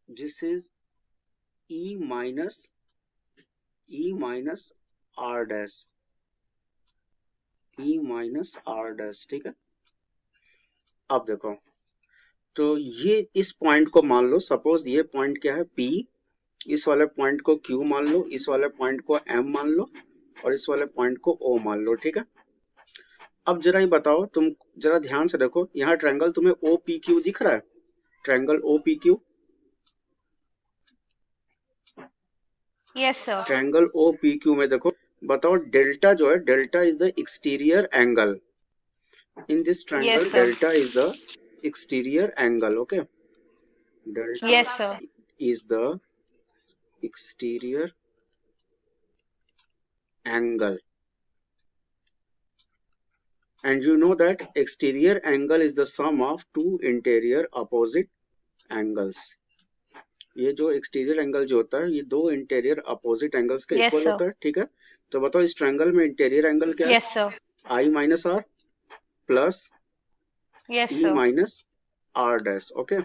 This is E minus R dash, E minus R dash, ठीक है। अब देखो, तो ये इस पॉइंट को मान लो, सपोज ये पॉइंट क्या है P, इस वाले पॉइंट को Q मान लो, इस वाले पॉइंट को M मान लो, और इस वाले पॉइंट को O मान लो, ठीक है। अब जरा ये बताओ, तुम जरा ध्यान से देखो, यहाँ ट्रायंगल तुम्हें OPQ दिख रहा है, triangle OPQ, yes sir. Triangle OPQ में देखो, बताओ डेल्टा जो है, delta is the exterior angle in this triangle. Yes sir. Delta is the exterior angle, okay, delta yes sir. is the exterior angle, and you know that exterior angle is the sum of two interior opposite angles. ये जो exterior angle जो होता है, ये दो interior opposite angles का yes equal sir. होता है, ठीक है। तो बताओ इस ट्रायंगल में इंटीरियर एंगल क्या है? Yes sir. I minus R plus yes E sir. Minus R dash, okay.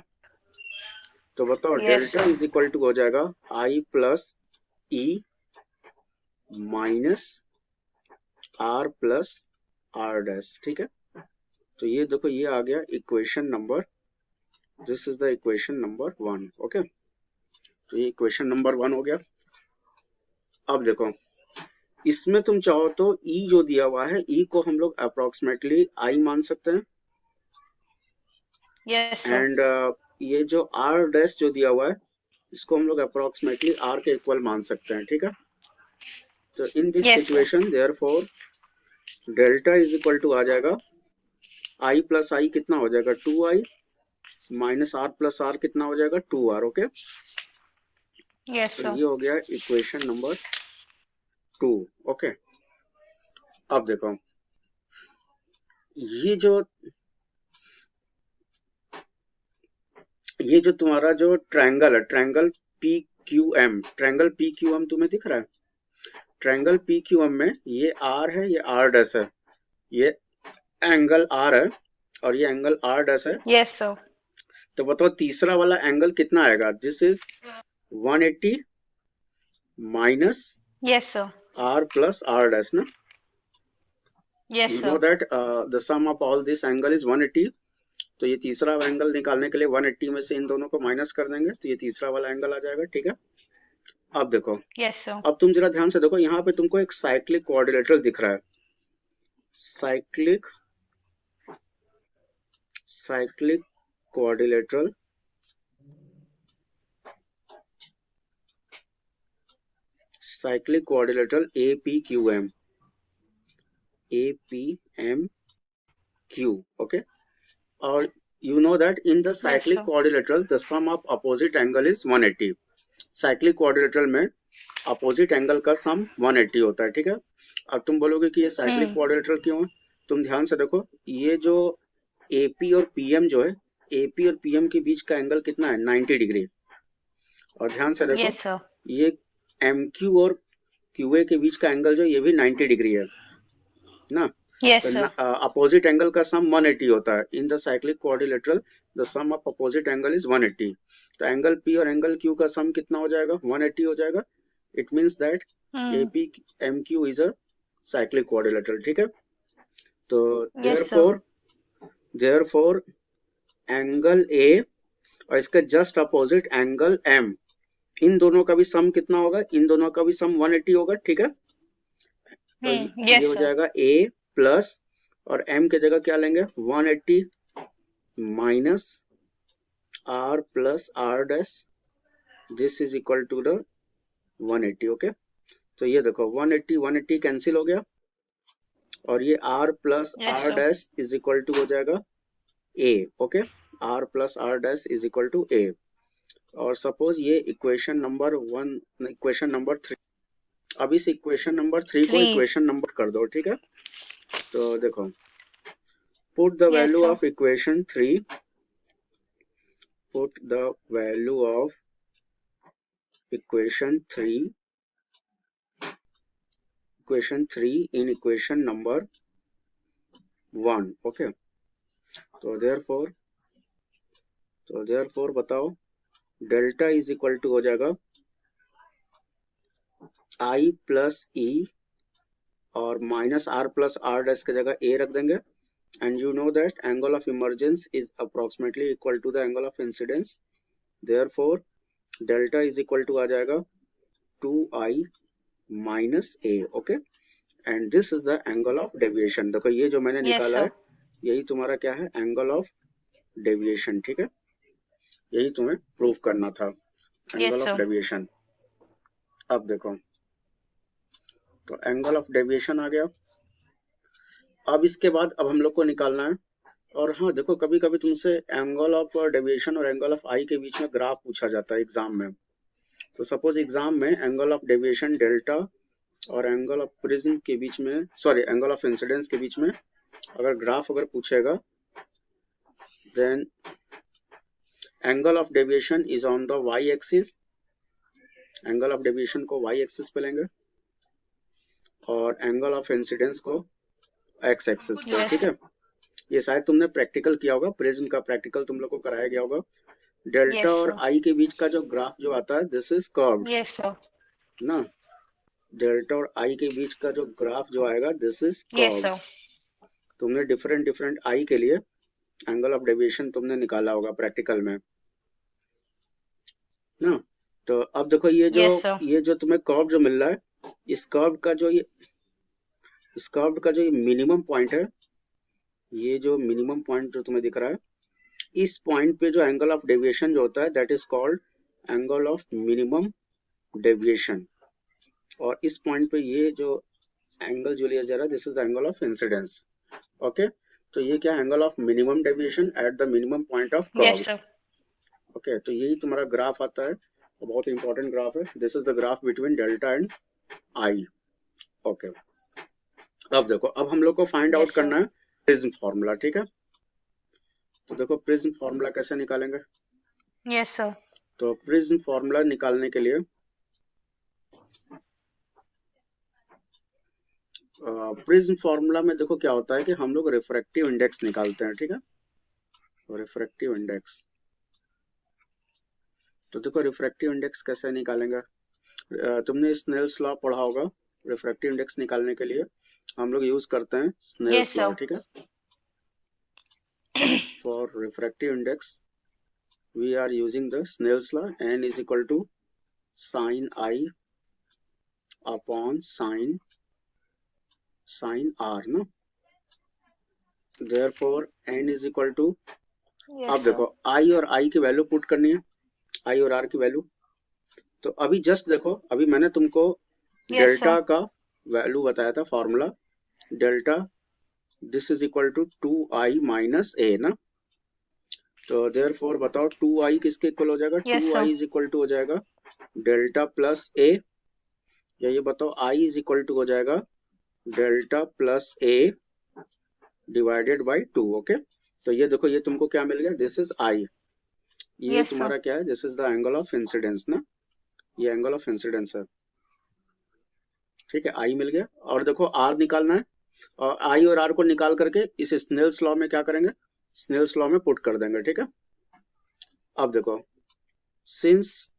तो बताओ yes delta sir. Is equal to हो जाएगा I plus E minus R plus R dash, ठीक है। तो ये देखो, ये आ गया equation number, this is the equation number 1, okay. तो ये इक्वेशन नंबर 1 हो गया। अब देखो, इसमें तुम चाहो तो ई जो दिया हुआ है, ई को हम लोग अप्रोक्सीमेटली आई मान सकते हैं, यस सर। एंड ये जो आर डैश जो दिया हुआ है, इसको हम लोग अप्रोक्सीमेटली आर के इक्वल मान सकते हैं, ठीक है। तो in this yes sir. Situation therefore delta is equal to आ जाएगा आई प्लस आई, कितना हो जाएगा 2i, minus R plus are कितना हो जाएगा 2r, ओके। यस तो सर। ये हो गया इक्वेशन नंबर 2, ओके। अब देखो, ये जो तुम्हारा जो ट्रायंगल है, ट्रायंगल PQM तुम्हें दिख रहा है? ट्रायंगल PQM में ये R है, ये R डैश है, ये एंगल R है, और ये एंगल R डैश है। Yes sir. तो बताओ तीसरा वाला एंगल कितना आएगा? This is 180 minus yes sir. R plus R dash ना। Yes You know sir. that the sum of all this angle is 180. तो ये तीसरा एंगल निकालने के लिए 180 में से इन दोनों को माइनस कर देंगे, तो ये तीसरा वाला एंगल आ जाएगा, ठीक है। अब देखो, यस सर। अब तुम जरा ध्यान से देखो, यहाँ पे तुमको एक साइक्लिक क्वाड्रिलेटरल दिख रहा है, cyclic quadrilateral, cyclic quadrilateral APQM, okay. और you know that in the yes cyclic sir. quadrilateral the sum of opposite angle is 180. Cyclic quadrilateral में अपोजिट एंगल का सम 180 होता है, ठीक है। अब तुम बोलोगे कि ये साइक्लिक क्वाड्रिलेटरल क्यों है? तुम ध्यान से देखो, ये जो AP और PM जो है, AP और PM के बीच का एंगल कितना है? 90 डिग्री। और ध्यान से देखो, यस सर। ये MQ और QA के बीच का एंगल जो, ये भी 90 डिग्री है ना। यस तो सर। अपोजिट एंगल का सम 180 होता है। In the cyclic quadrilateral the sum of opposite angle is 180। तो एंगल P और एंगल Q का सम कितना हो जाएगा? 180 हो जाएगा। It means that APMQ is a cyclic quadrilateral, ठीक है। तो yes sir. Therefore angle A और इसका जस्ट अपोजिट एंगल M, इन दोनों का भी सम कितना होगा? इन दोनों का भी सम 180 होगा, ठीक है। तो ये यस हो सर। जाएगा A प्लस, और M के जगह क्या लेंगे? 180 minus R plus R dash, this is equal to the 180, okay. तो ये देखो 180 कैंसिल हो गया, और ये R plus yes R sir. Dash is equal to हो जाएगा A, okay. R plus R dash is equal to A। और सपोज ये इक्वेशन नंबर 1, इक्वेशन नंबर 3, अब इस इक्वेशन नंबर 3 को 3। इक्वेशन नंबर कर दो, ठीक है। तो देखो, put the yes value sir. Of equation 3, put the value of equation 3 in equation number 1, okay. तो therefore बताओ डेल्टा इज इक्वल टू हो जाएगा आई प्लस ई और minus R plus R dash की जगह ए रख देंगे, and you know that angle of emergence is approximately equal to the angle of incidence, therefore delta is equal to आ जाएगा 2i minus A, okay, and this is the angle of deviation. देखो ये जो मैंने Yes, निकाला है sir. यही तुम्हारा क्या है, एंगल ऑफ डेविएशन, ठीक है, यही तुम्हें प्रूव करना था, Yes, angle of sir. Deviation. अब देखो तो एंगल ऑफ डेविएशन आ गया। अब इसके बाद अब हम लोग को निकालना है, और हाँ देखो कभी कभी तुमसे एंगल ऑफ डेविएशन और एंगल ऑफ आई के बीच में ग्राफ पूछा जाता है एग्जाम में। तो सपोज एग्जाम में एंगल ऑफ डेविएशन डेल्टा और एंगल ऑफ प्रिज्म के बीच में, सॉरी एंगल ऑफ इंसिडेंस के बीच में अगर ग्राफ अगर पूछेगा, then angle of deviation is on the Y axis, angle of deviation को वाई एक्सिस पे लेंगे और एंगल ऑफ इंसिडेंस को एक्स एक्सिस पे, Yes. ठीक है। ये शायद तुमने प्रैक्टिकल किया होगा, प्रिज्म का प्रैक्टिकल तुम लोग को कराया गया होगा। डेल्टा Yes, और sir. आई के बीच का जो ग्राफ जो आता है this is curved Yes, sir. ना, डेल्टा और आई के बीच का जो ग्राफ जो आएगा this is Yes, curved. sir. तुमने डिफरेंट डिफरेंट आई के लिए एंगल ऑफ डेविएशन तुमने निकाला होगा प्रैक्टिकल में ना। तो अब देखो Yes, sir. ये जो तुम्हें कर्व जो मिल रहा है, इस कर्व का जो ये मिनिमम पॉइंट है, ये जो मिनिमम पॉइंट जो तुम्हें दिख रहा है, इस पॉइंट पे जो एंगल ऑफ डेविएशन जो होता है that is called angle of minimum deviation, और इस पॉइंट पे ये जो एंगल जो लिया जा रहा है this is the angle of incidence, okay. तो ये क्या angle of minimum deviation at the minimum point of Yes, curve, sir. Okay. तो यही तुम्हारा ग्राफ आता है, बहुत इंपॉर्टेंट ग्राफ है, this is the graph between delta and I, okay. अब देखो अब हम लोग को फाइंड आउट Yes, sir. करना है प्रिज्म फॉर्मूला, ठीक है। तो देखो प्रिज्म फॉर्मूला कैसे निकालेंगे। Yes, sir. तो प्रिज्म फॉर्मूला निकालने के लिए प्रिज्म फॉर्मूला में देखो क्या होता है कि हम लोग रिफ्रैक्टिव इंडेक्स निकालते हैं, ठीक है, रिफ्रैक्टिव इंडेक्स। तो देखो रिफ्रैक्टिव इंडेक्स कैसे निकालेंगे, तुमने स्नेल्स लॉ पढ़ा होगा, रिफ्रैक्टिव इंडेक्स निकालने के लिए हम लोग यूज करते हैं Yes, स्नेल्स लॉ, sir. ठीक है। For refractive index we are using the Snell's law, n is equal to sin I upon sin r ना, therefore n is equal to, Yes, अब sir. देखो I और I की value put करनी है, I और R की value. तो अभी जस्ट देखो अभी मैंने तुमको Yes, डेल्टा sir. का वैल्यू बताया था, formula delta this is equal to 2i minus A ना। तो therefore बताओ 2i किसके इक्वल हो जाएगा, Yes, 2i sir. Is equal to हो जाएगा डेल्टा प्लस ए, या ये बताओ i इज इक्वल टू हो जाएगा delta plus A divided by 2, okay. तो ये देखो ये तुमको क्या मिल गया, दिस इज आई, ये Yes, sir. तुम्हारा क्या है, this is the angle of incidence ना, ये एंगल ऑफ इंसिडेंस है, ठीक है, आई मिल गया। और देखो आर निकालना है, और आई और आर को निकाल करके इस स्नेल्स लॉ में क्या करेंगे, स्नेल्स लॉ में पुट कर देंगे, ठीक है। अब देखो since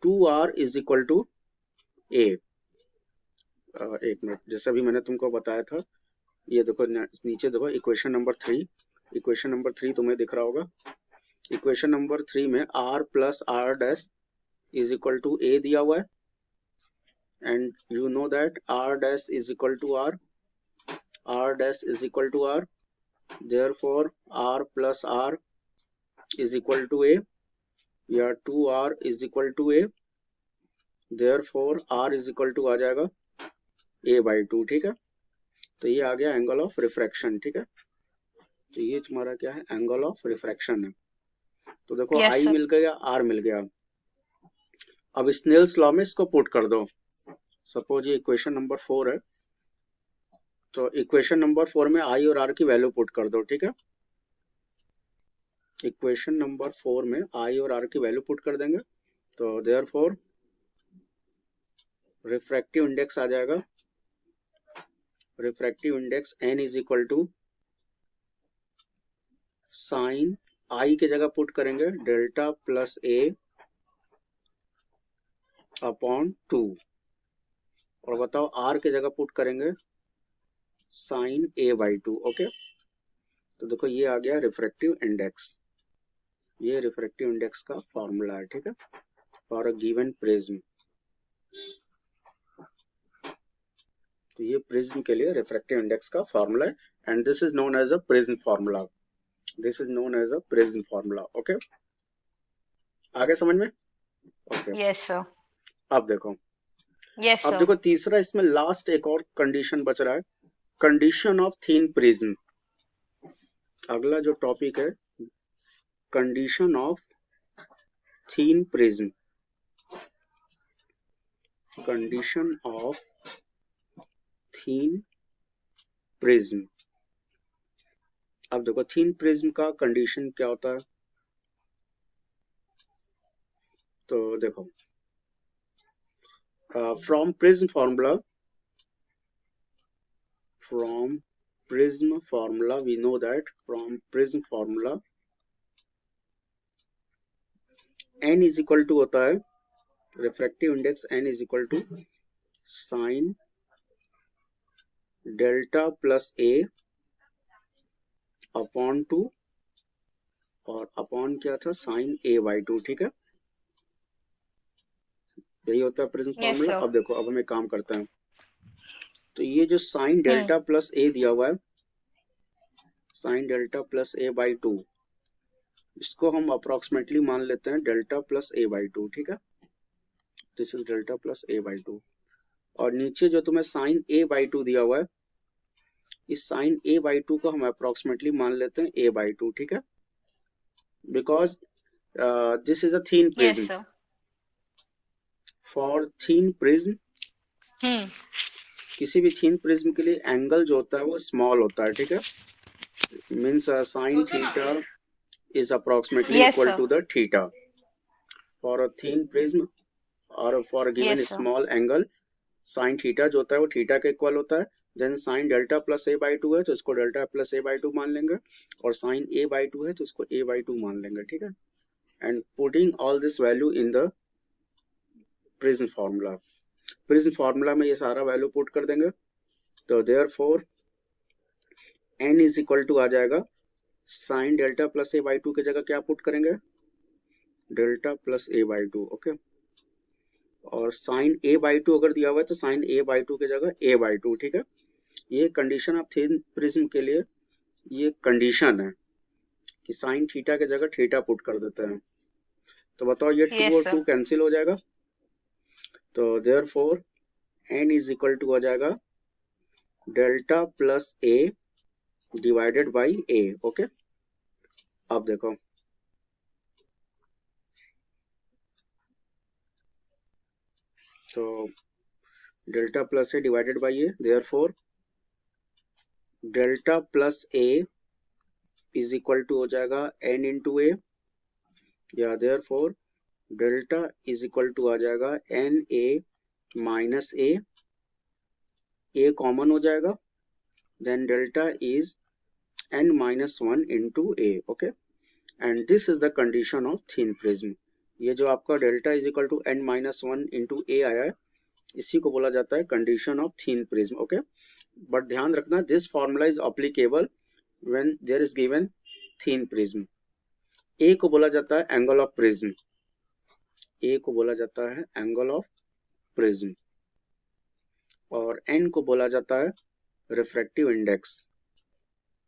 2r is equal to A, एक मिनट, जैसे अभी मैंने तुमको बताया था, ये देखो नीचे देखो इक्वेशन नंबर 3, इक्वेशन नंबर 3 तुम्हें दिख रहा होगा, इक्वेशन नंबर 3 में r plus r dash is equal to A दिया हुआ है, and you know that r dash is equal to r dash is equal to r, therefore r plus r is equal to a, या 2r is equal to a, therefore r is equal to आ जाएगा a by 2, ठीक है। तो ये आ गया angle of refraction, ठीक है। तो ये तुम्हारा क्या है, एंगल ऑफ रिफ्रैक्शन है। तो देखो Yes, I sir. मिल गया, R मिल गया। अब स्नेल्स लॉ में इसको पुट कर दो, सपोज ये इक्वेशन नंबर 4 है, तो इक्वेशन नंबर 4 में I और R की वैल्यू पुट कर दो, ठीक है। इक्वेशन नंबर 4 में I और R की वैल्यू पुट कर देंगे, तो देयरफॉर रिफ्रैक्टिव इंडेक्स आ जाएगा, refractive index n is equal to sine I की जगह पुट करेंगे डेल्टा प्लस ए अपॉन 2, और बताओ आर की जगह पुट करेंगे साइन ए बाई 2। ओके, तो देखो ये आ गया रिफ्रैक्टिव इंडेक्स, ये रिफ्रैक्टिव इंडेक्स का फॉर्मूला है, ठीक है, फॉर अ गिवन प्रिज्म। तो ये प्रिज्म के लिए रिफ्रैक्टिव इंडेक्स का फॉर्मूला है, and this is known as a prism formula, this is known as a prism formula. Okay, आगे समझ में? Okay, Yes, sir. अब देखो, Yes, अब sir. देखो तीसरा इसमें लास्ट एक और कंडीशन बच रहा है, कंडीशन ऑफ थिन प्रिज्म। अगला जो टॉपिक है condition of thin prism, condition of thin prism. अब देखो थिन प्रिज्म का कंडीशन क्या होता है, तो देखो from prism formula, from prism formula we know that from prism formula n is equal to होता है refractive index, n is equal to sin delta plus a upon 2, और अपॉन क्या था sin a by 2, ठीक है, यही होता है प्रिज्म Yes, फॉर्मूला। sir. अब देखो, अब हम एक काम करते हैं, तो ये जो sin Hmm. Delta plus a दिया हुआ है, sin delta plus a by 2, इसको हम अप्रोक्सीमेटली मान लेते हैं डेल्टा प्लस a by 2, ठीक है, this is delta plus a by 2, और नीचे जो तुम्हें साइन a by 2 दिया हुआ है, इस साइन a by 2 को हम अप्रोक्सीमेटली मान लेते हैं a by 2, ठीक है, because this is a thin Yes, prism, sir. For thin prism, Hmm. किसी भी थीन प्रिज्म के लिए एंगल जो होता है वो स्मॉल होता है, ठीक है, means sine theta is approximately Yes, equal sir. To the theta for a thin prism, और for given Yes, sir. Small angle sine theta जो होता है वो थीटा के इक्वल होता है। Then sine delta plus A by 2 है तो इसको डेल्टा प्लस ए बाई 2 मान लेंगे, और साइन ए बाई 2 है तो इसको ए बाई 2 मान लेंगे, ठीक है, and putting all this value in the prism formula, prism formula में ये सारा वैल्यू पुट कर देंगे, तो therefore n is equal to आ जाएगा sine delta plus A by 2 की जगह क्या पुट करेंगे, delta plus A by 2। Okay, और साइन ए बाई 2 अगर दिया हुआ है तो साइन ए बाई 2 की जगह ए बाई 2, ठीक है, ये कंडीशन ऑफ थिन प्रिज्म के लिए ये कंडीशन है कि साइन थीटा की जगह थीटा पुट कर देते हैं, तो बताओ ये 2 Yes, और sir. 2 कैंसिल हो जाएगा, तो therefore n is equal to हो जाएगा delta plus A divided by A. Okay, अब देखो तो delta plus A divided by A, therefore delta plus A is equal to हो जाएगा n इंटू ए, या therefore delta is equal to आ जाएगा N A minus A common हो जाएगा, then delta is n minus 1 into a। Okay, and this is the condition of thin prism, ये जो आपका delta is equal to n minus 1 into a आया है, इसी को बोला जाता है condition of thin prism. Okay, but ध्यान रखना this formula is applicable when there is given thin prism. A को बोला जाता है एंगल ऑफ प्रिज्म, ए को बोला जाता है एंगल ऑफ प्रिज्म, और n को बोला जाता है रिफ्रैक्टिव इंडेक्स,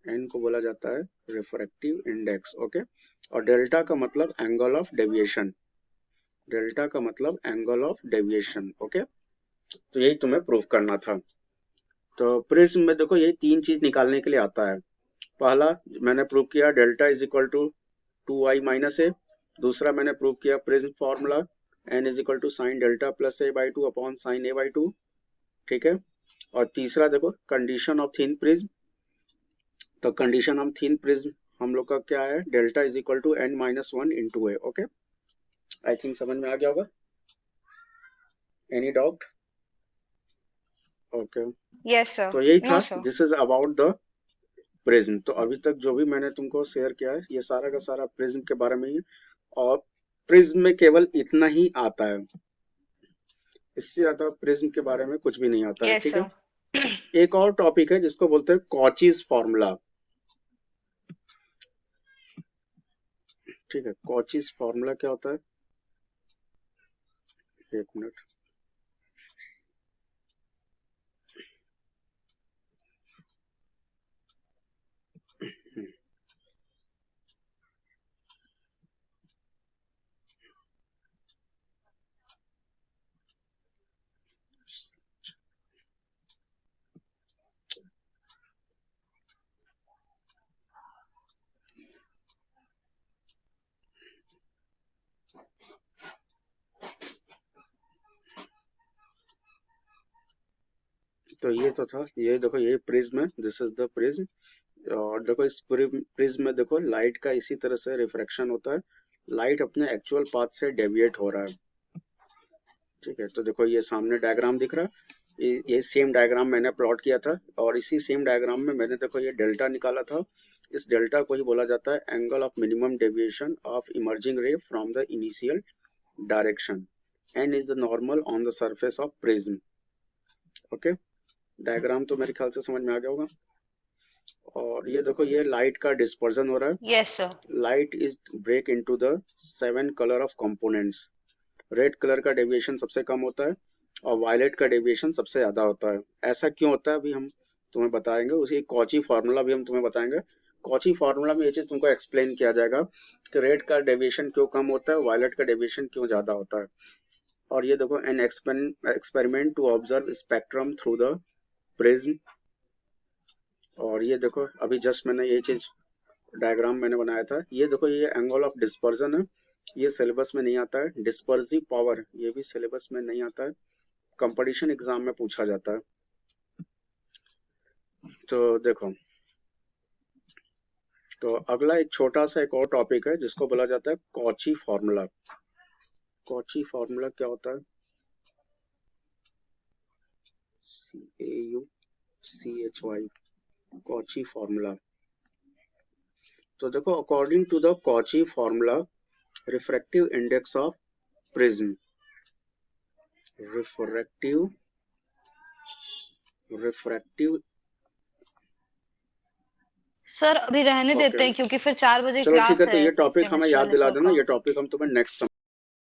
n को बोला जाता है रिफ्रैक्टिव इंडेक्स। ओके, और डेल्टा का मतलब एंगल ऑफ डेविएशन, डेल्टा का मतलब एंगल ऑफ डेविएशन। ओके, तो यही तुम्हें प्रूव करना था। तो प्रिज्म में देखो यही तीन चीज निकालने के लिए आता है, पहला मैंने प्रूव किया delta is equal to 2i minus A, दूसरा मैंने प्रूव किया prism formula n is equal to sine delta plus A by 2 upon sine A by 2, ठीक है, और तीसरा देखो कंडीशन ऑफ थिन प्रिज्म, तो कंडीशन ऑफ थिन प्रिज्म हम लोग का क्या है, delta is equal to n minus 1 into A. Okay, I think समझ में आ गया होगा, any doubt? Okay, Yes, sir. तो यही था, No, sir. This is about the prism. तो अभी तक जो भी मैंने तुमको शेयर किया है ये सारा का सारा प्रिज्म के बारे में ही है, और प्रिज्म में केवल इतना ही आता है, इससे ज्यादा प्रिज्म के बारे में कुछ भी नहीं आता है। यस ठीक है, सर। एक और टॉपिक है जिसको बोलते हैं कॉचीज फॉर्मूला। ठीक है, कॉचीज फॉर्मूला क्या होता है, एक मिनट। तो ये तो था, ये देखो ये प्रिज्म है, दिस इज द प्रिज्म। और देखो इस प्रिज्म में देखो लाइट का इसी तरह से रिफ्रैक्शन होता है, लाइट अपने एक्चुअल पाथ से डेविएट हो रहा है। ठीक है, तो देखो ये सामने डायग्राम दिख रहा है, ये सेम डायग्राम मैंने प्लॉट किया था, और इसी सेम डायग्राम में मैंने देखो ये डेल्टा निकाला था। इस डेल्टा को ही बोला जाता है angle of minimum deviation of emerging ray from the initial direction, N is the normal on the surface of prism. Okay, diagram तो मेरे ख्याल से समझ में आ गया होगा। और ये देखो ये लाइट का डिस्पर्जन हो रहा है, yes sir. Light is break into the 7 colour of components. Red colour का डेविएशन सबसे कम होता है और वायलेट का डेविएशन सबसे ज्यादा होता है। ऐसा क्यों होता है अभी हम तुम्हें बताएंगे, उसी कॉची फार्मूला भी हम तुम्हें बताएंगे। कॉची फार्मूला में ये चीज तुमको एक्सप्लेन किया जाएगा कि रेड का डेविएशन क्यों कम होता है, वायलेट का डेविएशन क्यों ज्यादा होता है। और ये देखो an experiment to observe spectrum through the prism. और ये देखो अभी जस्ट मैंने ये चीज डायग्राम मैंने बनाया था, ये देखो ये एंगल ऑफ डिस्पर्जन है, ये सिलेबस में नहीं आता है। डिस्पर्सिव पावर ये भी सिलेबस में नहीं आता है, कंपटीशन एग्जाम में पूछा जाता है। तो देखो, तो अगला एक छोटा सा एक और टॉपिक है जिसको बोला जाता है कॉची फार्मूला। कॉची फार्मूला क्या होता है, CAUCHY, कॉची फार्मूला। तो देखो according to the Cauchy formula, refractive index of prism, refractive refractive sir अभी रहने देते ओके, हैं क्योंकि फिर 4 बजे चलो ठीक क्लास है, तो है ये टॉपिक हमें केमिस्ट्री याद वाले दिला सर देना, का। ये टॉपिक हम तुम्हें नेक्स्ट